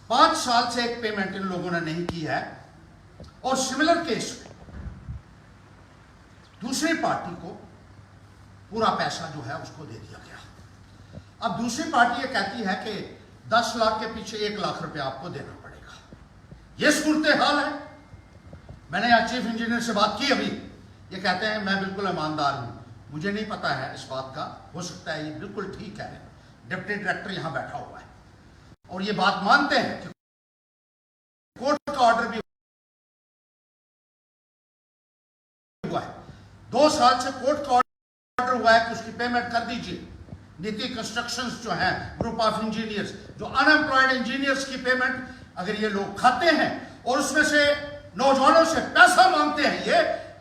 5 साल से एक पेमेंट इन लोगों ने नहीं की है और सिमिलर केस में दूसरी पार्टी को पूरा पैसा जो है उसको दे दिया गया। अब दूसरी पार्टी ये कहती है कि 10 लाख के पीछे 1 लाख रुपया आपको देना पड़ेगा। ये सूरत हाल है। मैंने आज चीफ इंजीनियर से बात की अभी, ये कहते हैं मैं बिल्कुल ईमानदार हूं, मुझे नहीं पता है इस बात का, हो सकता है ये बिल्कुल ठीक है। डिप्टी डायरेक्टर यहां बैठा हुआ है और ये बात मानते हैं कि कोर्ट का ऑर्डर भी हुआ है, 2 साल से कोर्ट का ऑर्डर हुआ है कि उसकी पेमेंट कर दीजिए। नीति कंस्ट्रक्शंस जो है ग्रुप ऑफ इंजीनियर्स, जो अनएम्प्लॉयड इंजीनियर्स की पेमेंट अगर ये लोग खाते हैं और उसमें से नौजवानों से पैसा मांगते हैं, ये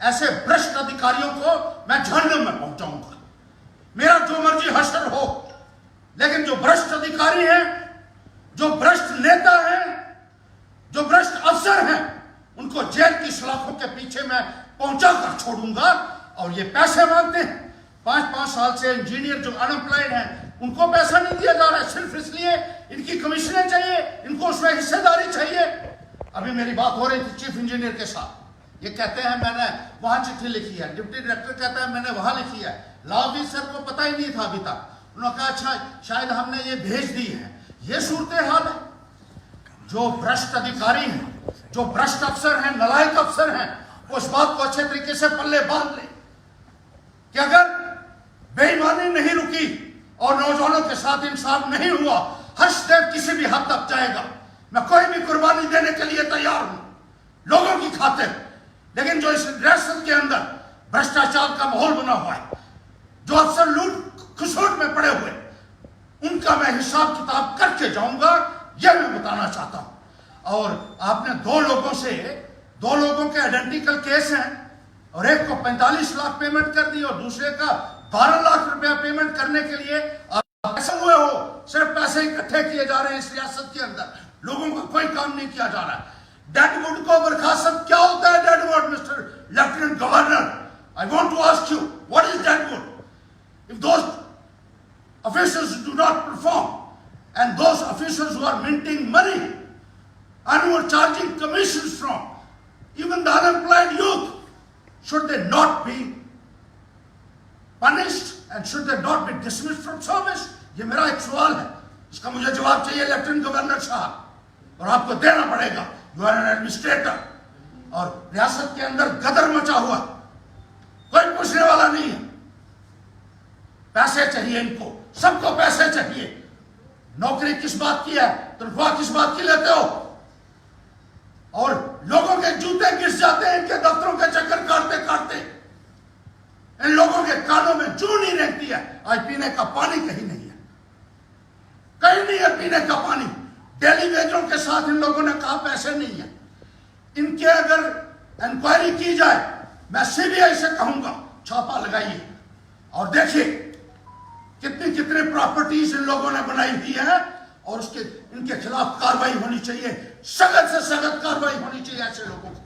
ऐसे भ्रष्ट अधिकारियों को मैं जहन्नम में पहुंचाऊंगा। मेरा जो मर्जी हशर हो, लेकिन जो भ्रष्ट अधिकारी हैं, जो भ्रष्ट नेता हैं, जो भ्रष्ट अफसर हैं, उनको जेल की सलाखों के पीछे मैं पहुंचा कर छोड़ूंगा। और ये पैसे मांगते हैं, 5-5 साल से इंजीनियर जो अनएम्प्लॉयड हैं उनको पैसा नहीं दिया जा रहा है, सिर्फ इसलिए इनकी कमीशनें चाहिए, इनको उसमें हिस्सेदारी चाहिए। अभी मेरी बात हो रही थी चीफ इंजीनियर के साथ, ये कहते हैं मैंने वहां चिट्ठी लिखी है, डिप्टी डायरेक्टर कहता है मैंने वहां लिखी है, लॉ ऑफिसर को पता ही नहीं था अभी तक। उन्होंने कहा अच्छा शायद हमने ये भेज दी है। ये सूरत हाल है। जो भ्रष्ट अधिकारी हैं, जो भ्रष्ट अफसर हैं, नलायक अफसर हैं, उस बात को अच्छे तरीके से पल्ले बांध ले कि अगर बेईमानी नहीं रुकी और नौजवानों के साथ इंसाफ नहीं हुआ, हर्षदेव किसी भी हद तक जाएगा। मैं कोई भी कुर्बानी देने के लिए तैयार हूं लोगों की खातिर, लेकिन जो इस रियासत के अंदर भ्रष्टाचार का माहौल बना हुआ है, जो अफसर लूट खसोट में पड़े हुए, उनका मैं हिसाब किताब करके जाऊंगा, यह मैं बताना चाहता हूं। और आपने 2 लोगों के आइडेंटिकल केस हैं और एक को 45 लाख पेमेंट कर दी और दूसरे का 12 लाख रुपया पेमेंट करने के लिए आप ऐसे हुए हो। सिर्फ पैसे इकट्ठे किए जा रहे हैं इस रियासत के अंदर, लोगों का कोई काम नहीं किया जा रहा है। डेडवुड को बर्खास्त क्या होता है? Deadwood mister lieutenant governor, I want to ask you what is deadwood? If those officials do not perform and those officials who are minting money and who are charging commissions from even the unemployed youth, should they not be punished and should they not be dismissed from service? ये मेरा एक सवाल है, इसका मुझे जवाब चाहिए lieutenant governor साहब, और आपको देना पड़ेगा। यू आर एन एडमिनिस्ट्रेटर और रियासत के अंदर गदर मचा हुआ, कोई पूछने वाला नहीं है। पैसे चाहिए इनको, सबको पैसे चाहिए। नौकरी किस बात की है, तनख्वाह किस बात की लेते हो? और लोगों के जूते गिर जाते हैं इनके दफ्तरों के चक्कर काटते काटते। इन लोगों के कानों में जू नहीं रहती है। आज पीने का पानी कहीं नहीं है, कहीं नहीं है पीने का पानी। डेली वेजों के साथ इन लोगों ने कहा पैसे नहीं है। इनके अगर इंक्वायरी की जाए, मैं सीबीआई से कहूंगा छापा लगाइए और देखिए कितनी प्रॉपर्टीज इन लोगों ने बनाई हुई है और उसके इनके खिलाफ कार्रवाई होनी चाहिए, सख्त से सख्त कार्रवाई होनी चाहिए ऐसे लोगों को।